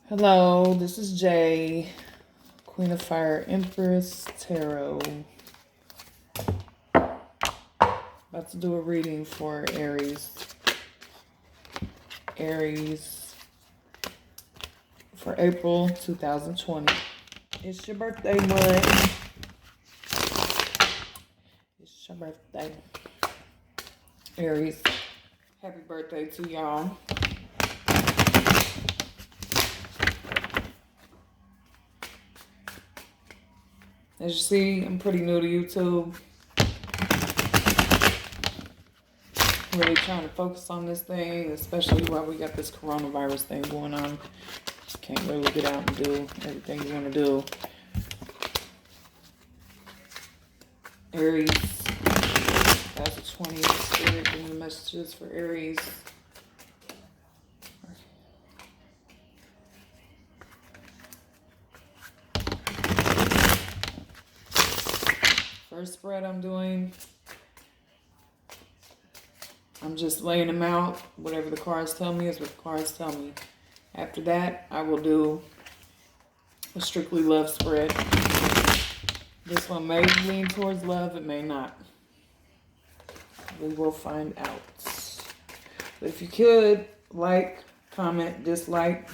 Hello, this is Jay, Queen of Fire Empress Tarot. About to do a reading for Aries. Aries for April 2020. It's your birthday month. It's your birthday. Aries. Happy birthday to y'all. As you see, I'm pretty new to YouTube. Really trying to focus on this thing, especially while we got this coronavirus thing going on. Can't really get out and do everything you want to do. Aries, 2020, Spirit, giving the messages for Aries. First spread I'm doing, I'm just laying them out. Whatever the cards tell me is what the cards tell me. After that, I will do a strictly love spread. This one may lean towards love, it may not. We will find out. But if you could, like, comment, dislike,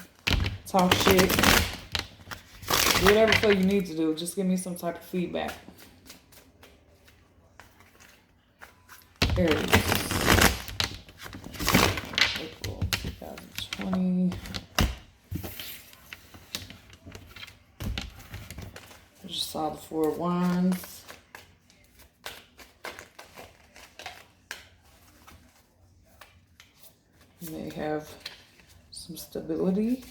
talk shit, do whatever feel you need to do. Just give me some type of feedback. Aries. April 2020. I just saw the Four of Wands. You may have some stability.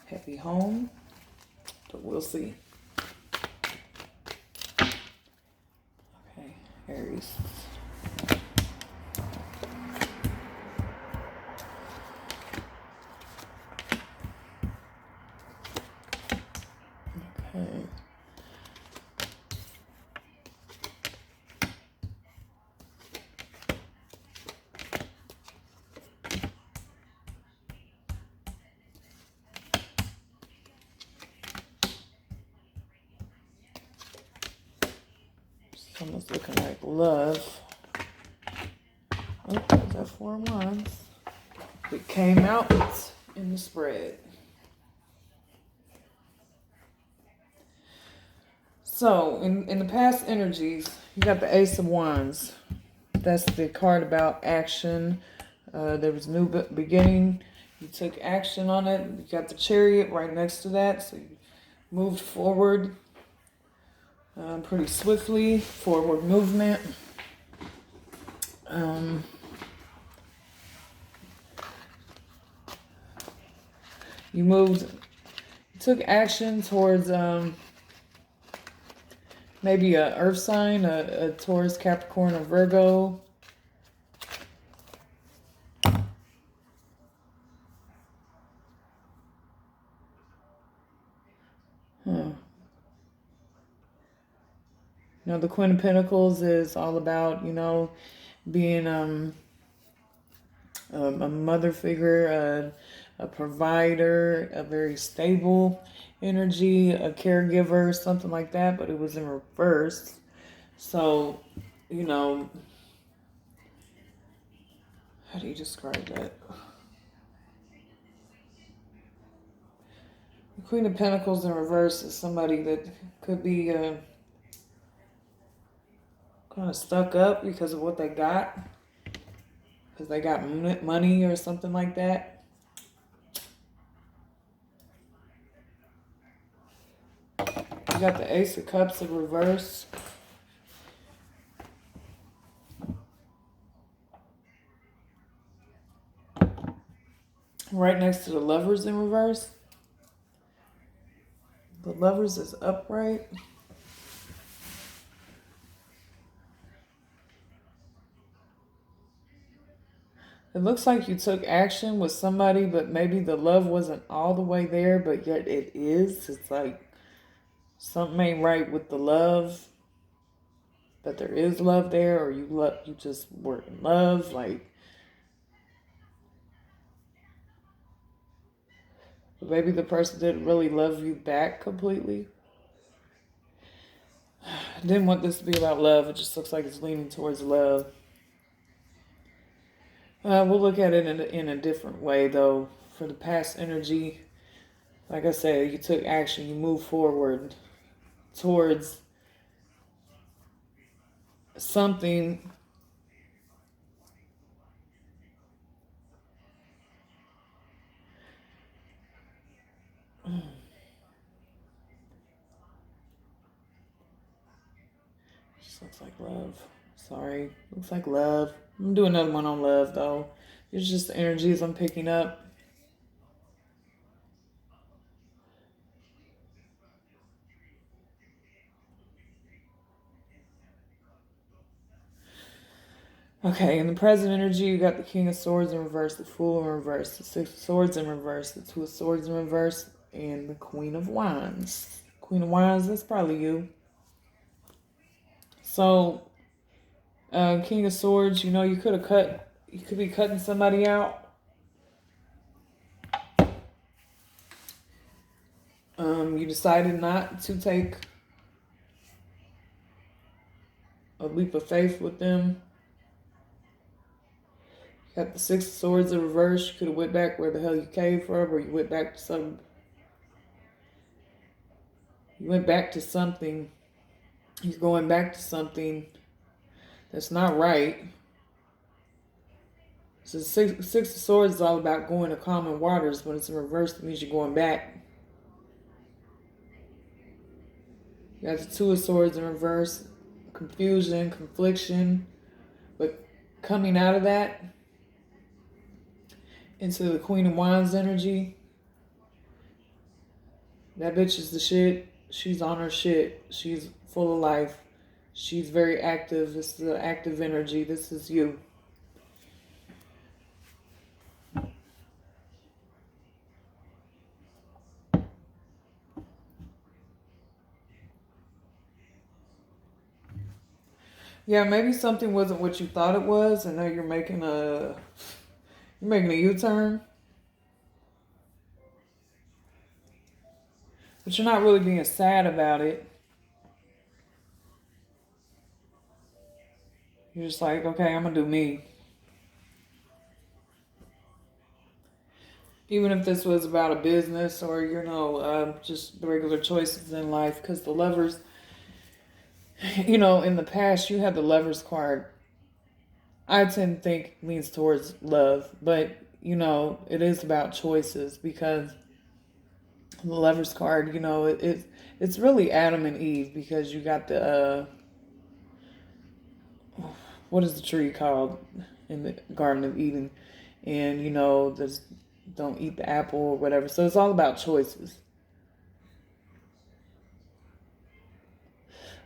Happy home. But we'll see. Okay, Aries. Okay. Someone's looking like love. Oh, there's that Four of Wands. It came out in the spread. So, in the past energies, you got the Ace of Wands. That's the card about action. There was new beginning. You took action on it. You got the Chariot right next to that. So you moved forward pretty swiftly. Forward movement. You took action towards maybe a earth sign, a Taurus, Capricorn, or Virgo. You know, the Queen of Pentacles is all about, being a mother figure, a provider, a very stable energy, a caregiver, something like that, but it was in reverse. So, how do you describe that? The Queen of Pentacles in reverse is somebody that could be kind of stuck up because of what they got. Because they got money or something like that. You got the Ace of Cups in reverse. Right next to the Lovers in reverse. The Lovers is upright. It looks like you took action with somebody, but maybe the love wasn't all the way there, but yet it is. It's like something ain't right with the love, but there is love there, or you just were in love. Like, But maybe the person didn't really love you back completely. I didn't want this to be about love. It just looks like it's leaning towards love. We'll look at it in a different way, though. For the past energy, like I said, you took action. You moved forward towards something. Just looks like love. Sorry. Looks like love. I'm gonna do another one on love, though. It's just the energies I'm picking up. Okay, in the present energy, you got the King of Swords in reverse, the Fool in reverse, the Six of Swords in reverse, the Two of Swords in reverse, and the Queen of Wands. Queen of Wands, that's probably you. So, King of Swords, you know, you could be cutting somebody out. You decided not to take a leap of faith with them. You got the Six of Swords in reverse. You could have went back where the hell you came from, or you went back to some. You went back to something. You're going back to something that's not right. So the Six of Swords is all about going to common waters. When it's in reverse, it means you're going back. You got the Two of Swords in reverse. Confusion, confliction. But coming out of that into the Queen of Wands energy, that bitch is the shit. She's on her shit. She's full of life. She's very active. This is the active energy. This is you. Yeah, maybe something wasn't what you thought it was, and now you're making a U-turn. But you're not really being sad about it. You're just like, okay, I'm gonna do me. Even if this was about a business or, just the regular choices in life. Because the Lovers, in the past, you had the Lovers card. I tend to think leans towards love. But, it is about choices. Because the Lovers card, it's really Adam and Eve. Because you got the, what is the tree called in the Garden of Eden? And, there's don't eat the apple or whatever. So it's all about choices.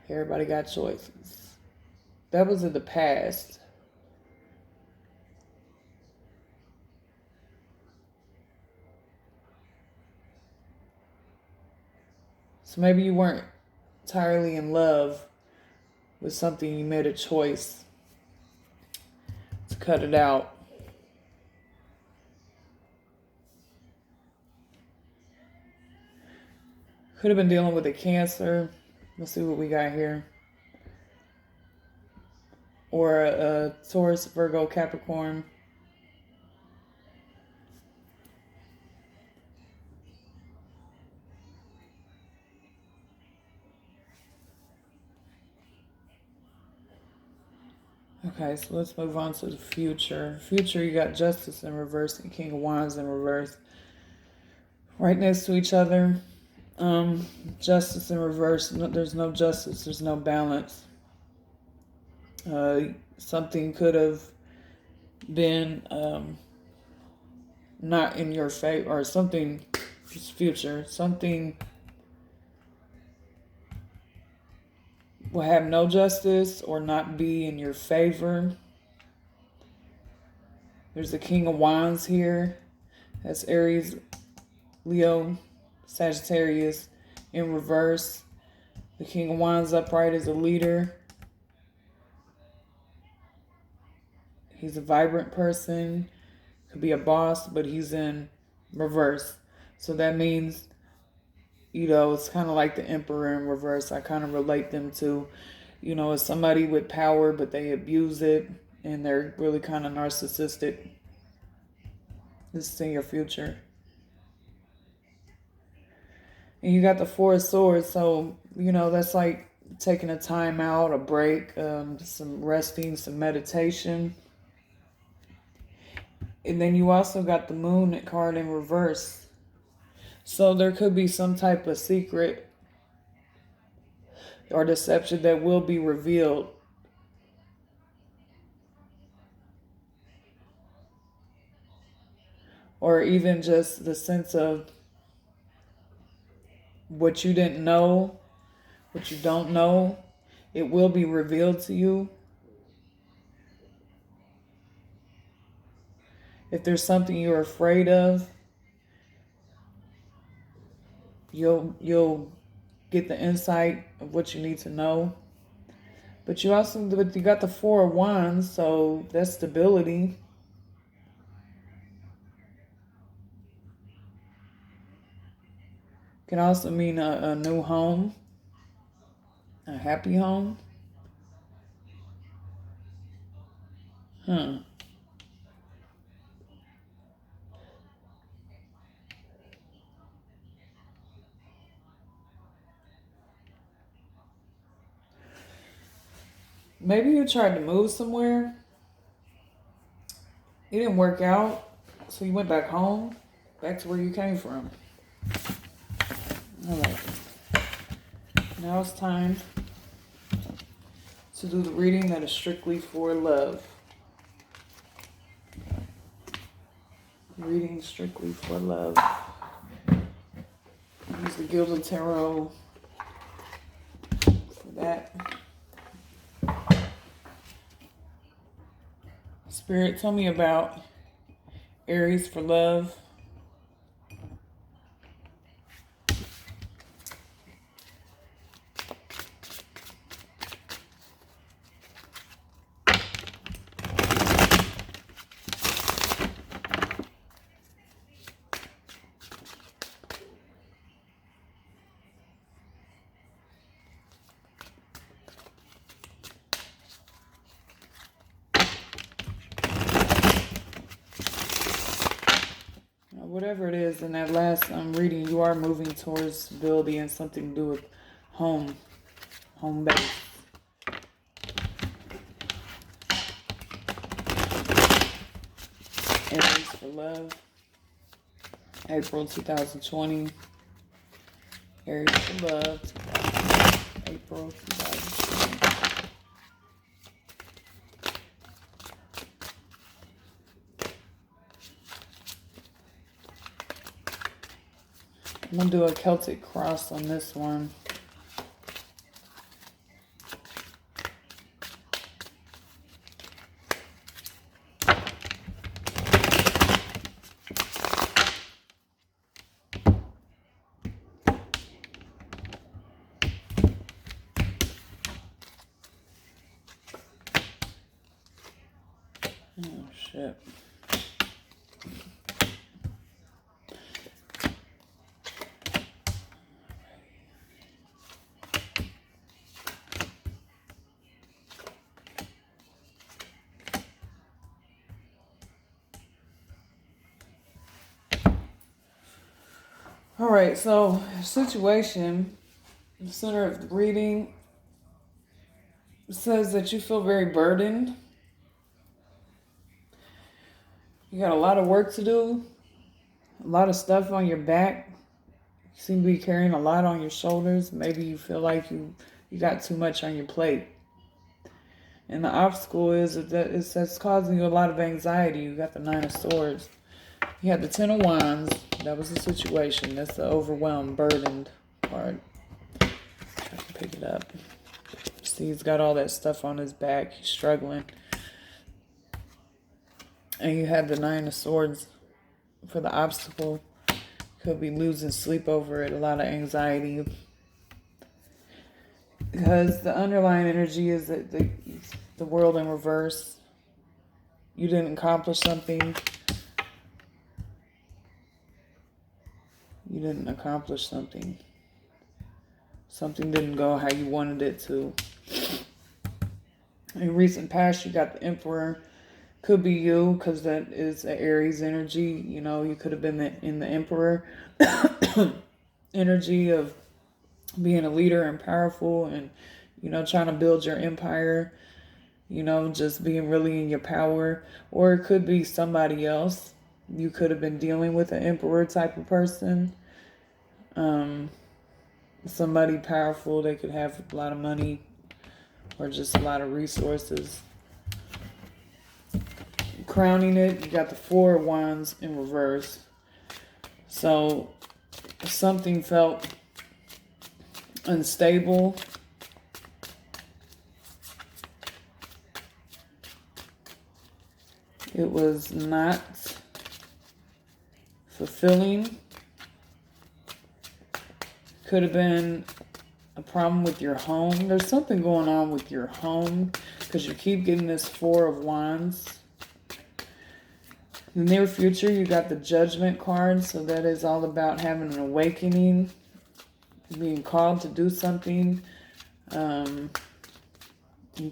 Everybody got choices. That was in the past. So maybe you weren't entirely in love with something. You made a choice to cut it out. Could have been dealing with a Cancer. Let's see what we got here. Or a Taurus, Virgo, Capricorn. Okay, so let's move on to the future. Future, you got Justice in reverse and King of Wands in reverse. Right next to each other. Justice in reverse. No, there's no justice. There's no balance. Something could have been not in your favor, or something. Just future. Something will have no justice or not be in your favor. There's the King of Wands here. That's Aries, Leo, Sagittarius in reverse. The King of Wands upright is a leader. He's a vibrant person. Could be a boss, but he's in reverse. So that means, you know, it's kind of like the Emperor in reverse. I kind of relate them to, you know, as somebody with power, but they abuse it and they're really kind of narcissistic. This is in your future. And you got the Four of Swords, so, you know, that's like taking a time out, a break, some resting, some meditation. And then you also got the Moon card in reverse. So there could be some type of secret or deception that will be revealed. Or even just the sense of what you didn't know, what you don't know, it will be revealed to you. If there's something you're afraid of, you'll get the insight of what you need to know. But you got the Four of Wands, so that's stability. Can also mean a new home, a happy home. Maybe you tried to move somewhere. It didn't work out, so you went back home, back to where you came from. All right. Now it's time to do the reading that is strictly for love. Reading strictly for love. Use the Gilded Tarot for that. Spirit, tell me about Aries for love. Whatever it is in that last reading, you are moving towards stability and something to do with home base. Aries for love. April 2020. Aries for love. April 2020. I'm going to do a Celtic cross on this one. Oh, shit. All right, so situation, the center of the reading says that you feel very burdened. You got a lot of work to do, a lot of stuff on your back. You seem to be carrying a lot on your shoulders. Maybe you feel like you got too much on your plate. And the obstacle is that that's causing you a lot of anxiety. You got the Nine of Swords. You had the Ten of Wands. That was the situation. That's the overwhelmed, burdened part. Try to pick it up. See, he's got all that stuff on his back. He's struggling. And you had the Nine of Swords for the obstacle. Could be losing sleep over it. A lot of anxiety. Because the underlying energy is that the world in reverse. You didn't accomplish something. You didn't accomplish something. Something didn't go how you wanted it to. In recent past, you got the Emperor. Could be you, because that is an Aries energy. You know, you could have been in the Emperor energy of being a leader and powerful and, you know, trying to build your empire. You know, just being really in your power. Or it could be somebody else. You could have been dealing with an Emperor type of person. Somebody powerful. They could have a lot of money or just a lot of resources. Crowning it, you got the Four of Wands in reverse. So something felt unstable. It was not fulfilling. Could have been a problem with your home. There's something going on with your home because you keep getting this Four of Wands. In the near future, you got the Judgment card. So that is all about having an awakening, being called to do something. You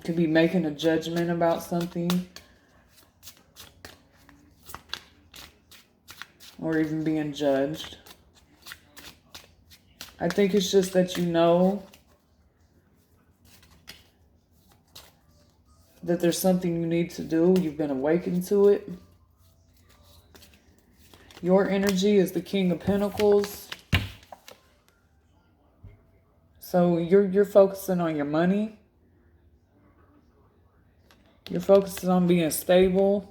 could be making a judgment about something. Or even being judged. I think it's just that you know that there's something you need to do. You've been awakened to it. Your energy is the King of Pentacles. So you're focusing on your money. You're focusing on being stable.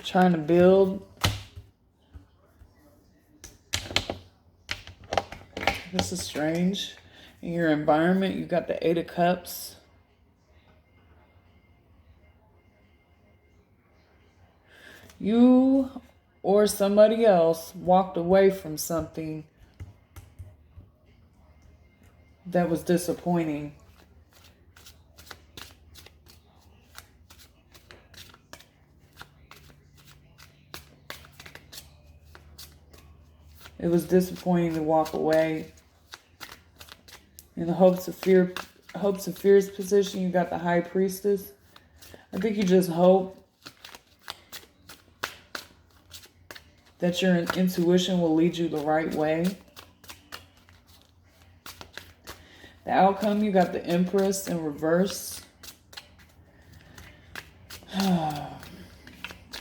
Trying to build. This is strange. In your environment, you got the Eight of Cups. You or somebody else walked away from something that was disappointing. It was disappointing to walk away. In the hopes of fear's position, you got the High Priestess. I think you just hope that your intuition will lead you the right way. The outcome, you got the Empress in reverse.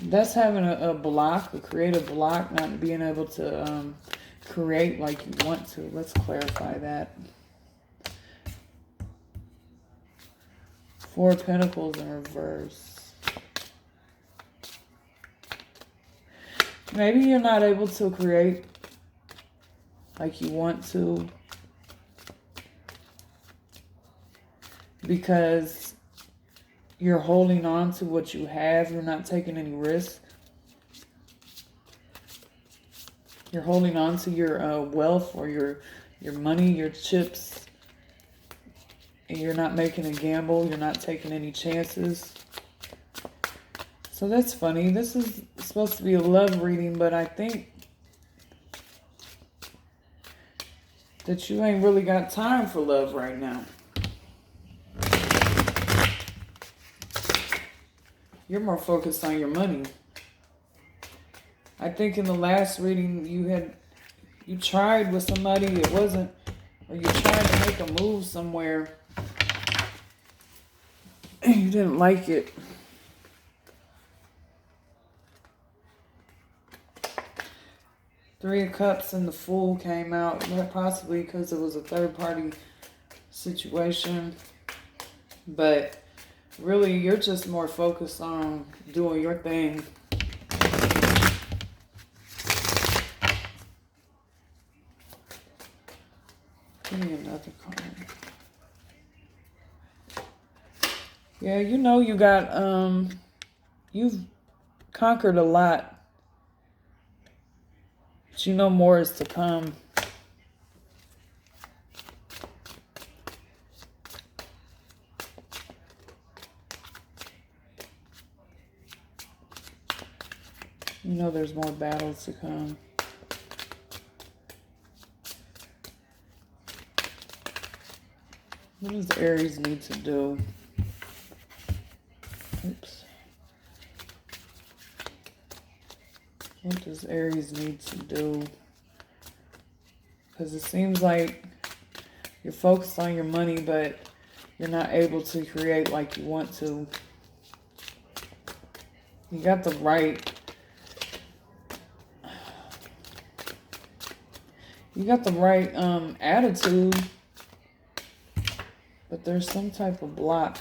That's having a block, a creative block, not being able to create like you want to. Let's clarify that. Four of Pentacles in reverse. Maybe you're not able to create like you want to because you're holding on to what you have. You're not taking any risk. You're holding on to your wealth or your money, your chips. And you're not making a gamble. You're not taking any chances. So that's funny. This is supposed to be a love reading, but I think that you ain't really got time for love right now. You're more focused on your money. I think in the last reading you tried with somebody, it wasn't, or you tried to make a move somewhere and you didn't like it. Three of Cups and the Fool came out, possibly because it was a third party situation. But really, you're just more focused on doing your thing. Give me another card. Yeah, you know you got, you've conquered a lot. But you know more is to come. You know there's more battles to come. What does Aries need to do? Oops. What does Aries need to do? Because it seems like you're focused on your money, but you're not able to create like you want to. You got the right... You got the right attitude, but there's some type of block.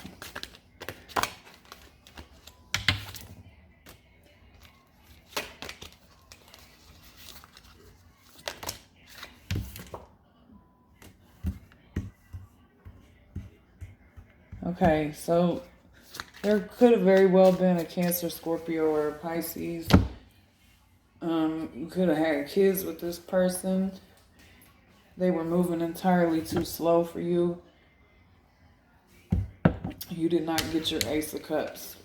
Okay, so there could have very well been a Cancer, Scorpio, or a Pisces. You could have had kids with this person. They were moving entirely too slow for you. You did not get your Ace of Cups.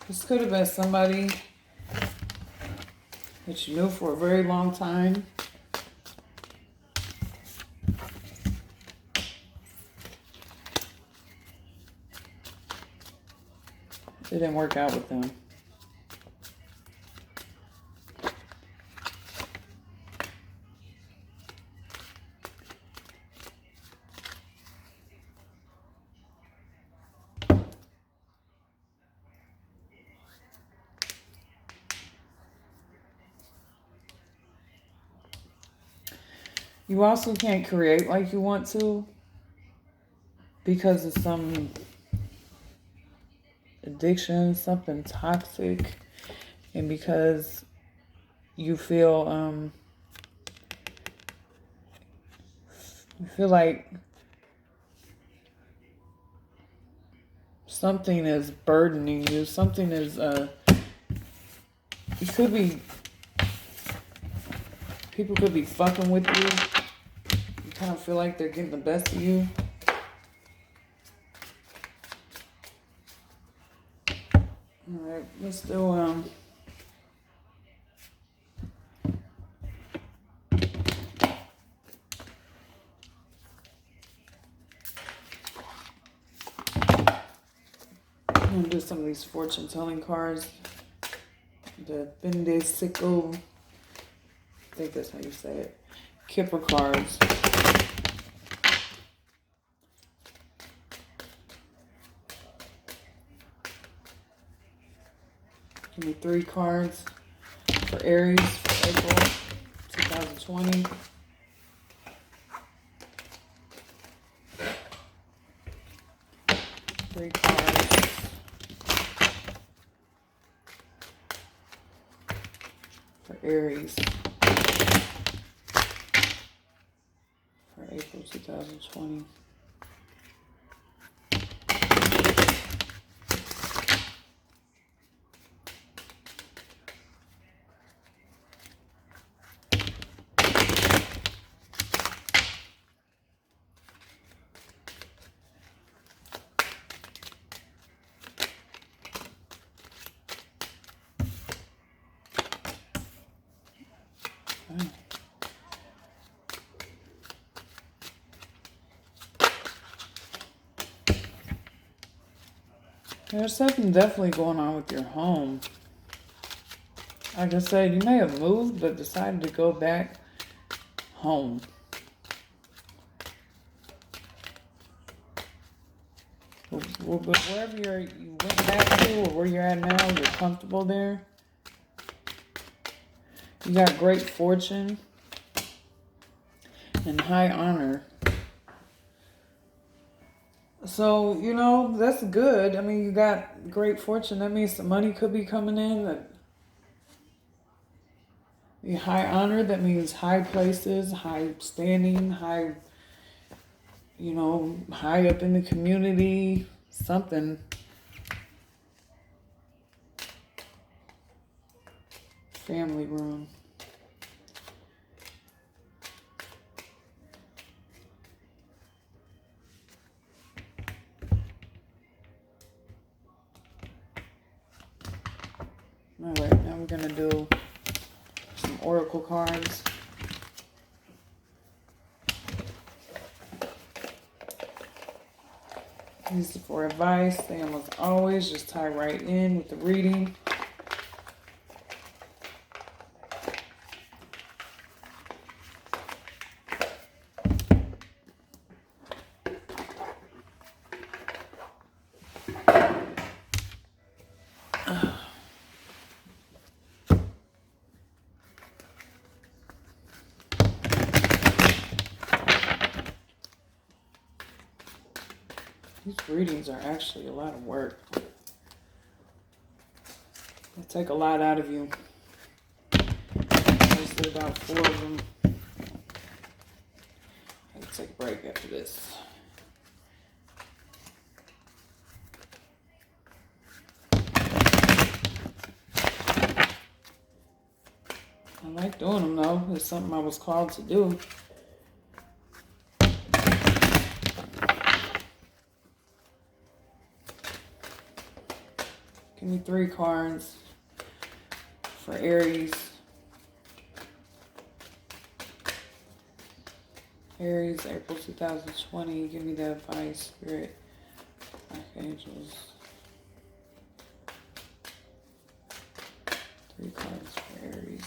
This could have been somebody that you knew for a very long time. It didn't work out with them. You also can't create like you want to because of some addiction, something toxic, and because you feel like something is burdening you. Something is it could be, people could be fucking with you. You kind of feel like they're getting the best of you. Alright, let's do I'm gonna do some of these fortune telling cards. The Bendesicle, I think that's how you say it. Kipper cards. Give me 3 cards for Aries for April 2020. Three cards for Aries for April 2020. There's something definitely going on with your home. Like I said, you may have moved, but decided to go back home. Wherever you went back to, or where you're at now, you're comfortable there. You got great fortune and high honor. So, you know, that's good. I mean, you got great fortune. That means some money could be coming in. The high honor, that means high places, high standing, high, you know, high up in the community, something. Family room. I'm going to do some oracle cards. These are for advice. They almost always just tie right in with the reading. These readings are actually a lot of work. They take a lot out of you. Mostly about 4 of them. I'll take a break after this. I like doing them though. It's something I was called to do. Give me 3 cards for Aries. Aries, April 2020. Give me the advice, Spirit, Archangels. 3 cards for Aries.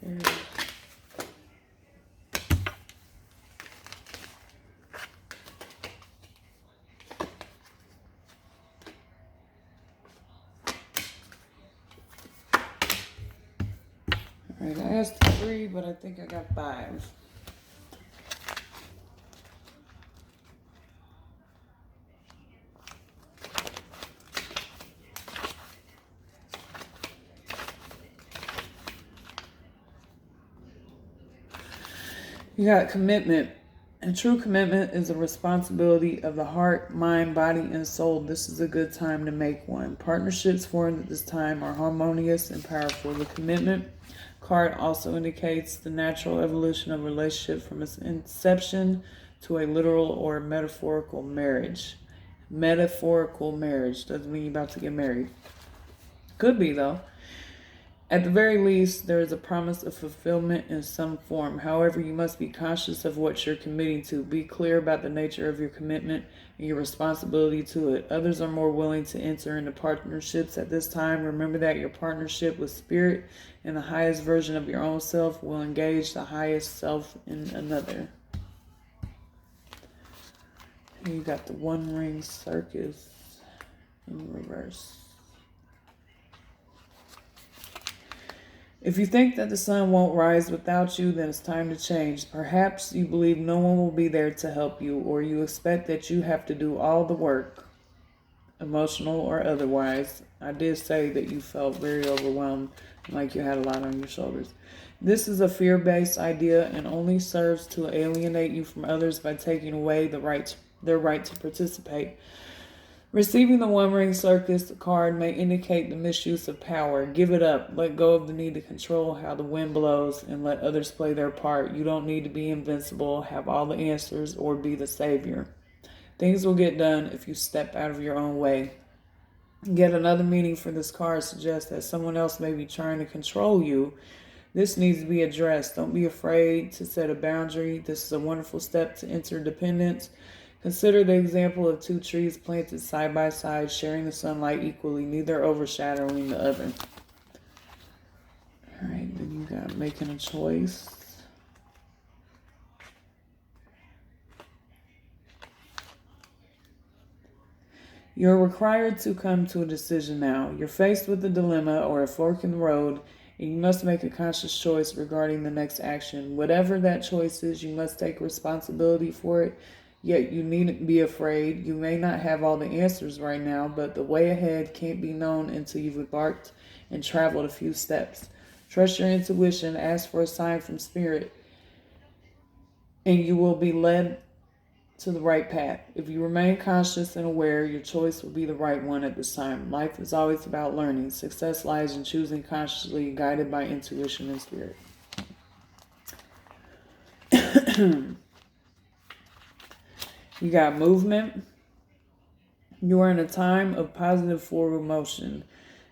Aries. Alright, I asked 3, but I think I got 5. You got commitment. And true commitment is a responsibility of the heart, mind, body, and soul. This is a good time to make one. Partnerships formed at this time are harmonious and powerful. The commitment card also indicates the natural evolution of a relationship from its inception to a literal or metaphorical marriage. Metaphorical marriage doesn't mean you're about to get married. Could be, though. At the very least, there is a promise of fulfillment in some form. However, you must be conscious of what you're committing to. Be clear about the nature of your commitment and your responsibility to it. Others are more willing to enter into partnerships at this time. Remember that your partnership with Spirit and the highest version of your own self will engage the highest self in another. And you got the One Ring Circus in reverse. If you think that the sun won't rise without you, then it's time to change. Perhaps you believe no one will be there to help you, or you expect that you have to do all the work, emotional or otherwise. I did say that you felt very overwhelmed, like you had a lot on your shoulders. This is a fear-based idea and only serves to alienate you from others by taking away their right to participate. Receiving the One Ring Circus card may indicate the misuse of power. Give it up. Let go of the need to control how the wind blows and let others play their part. You don't need to be invincible, have all the answers, or be the savior. Things will get done if you step out of your own way. Yet another meaning for this card suggests that someone else may be trying to control you. This needs to be addressed. Don't be afraid to set a boundary. This is a wonderful step to interdependence. Consider the example of 2 trees planted side by side, sharing the sunlight equally, neither overshadowing the other. All right, then you got making a choice. You're required to come to a decision now. You're faced with a dilemma or a fork in the road, and you must make a conscious choice regarding the next action. Whatever that choice is, you must take responsibility for it Yet you needn't be afraid. You may not have all the answers right now, but the way ahead can't be known until you've embarked and traveled a few steps. Trust your intuition, ask for a sign from spirit, and you will be led to the right path. If you remain conscious and aware, your choice will be the right one at this time. Life is always about learning. Success lies in choosing consciously, guided by intuition and spirit. You got movement. You are in a time of positive forward motion.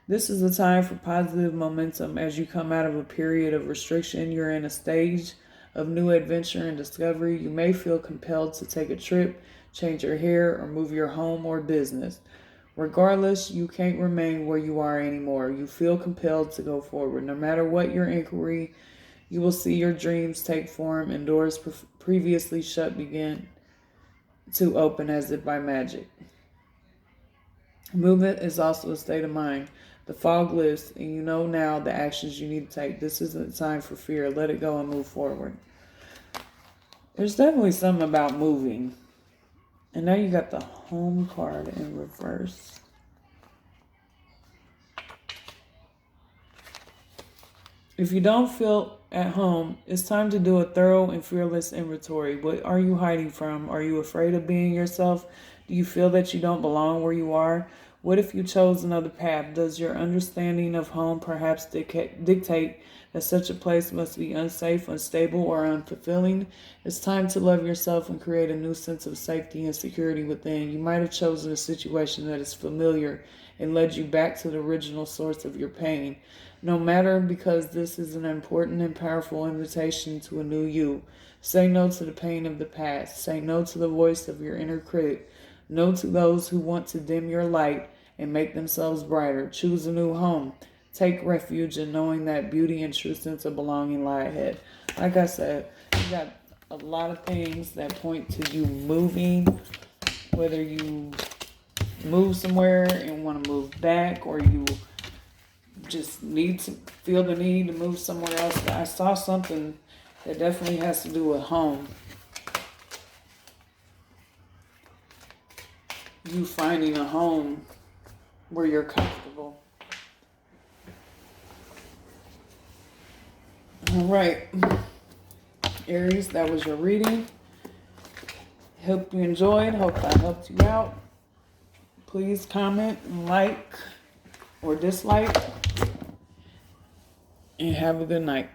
This is a time for positive momentum as you come out of a period of restriction. You're in a stage of new adventure and discovery. You may feel compelled to take a trip, change your hair, or move your home or business. Regardless, you can't remain where you are anymore. You feel compelled to go forward. No matter what your inquiry, you will see your dreams take form and doors previously shut begin to open as if by magic. Movement is also a state of mind. The fog lifts, and you know now the actions you need to take. This isn't time for fear. Let it go and move forward. There's definitely something about moving. And now you got the home card in reverse. If you don't feel at home, it's time to do a thorough and fearless inventory. What are you hiding from? Are you afraid of being yourself? Do you feel that you don't belong where you are? What if you chose another path? Does your understanding of home perhaps dictate that such a place must be unsafe, unstable, or unfulfilling? It's time to love yourself and create a new sense of safety and security within. You might have chosen a situation that is familiar and led you back to the original source of your pain. No matter, because this is an important and powerful invitation to a new you. Say no to the pain of the past. Say no to the voice of your inner critic. No to those who want to dim your light and make themselves brighter. Choose a new home. Take refuge in knowing that beauty and true sense of belonging lie ahead. Like I said, you got a lot of things that point to you moving, whether you move somewhere and want to move back, or you just feel the need to move somewhere else. I saw something that definitely has to do with home. You finding a home where you're comfortable. All right, Aries, that was your reading. Hope you enjoyed. Hope I helped you out. Please comment, like, or dislike. And have a good night.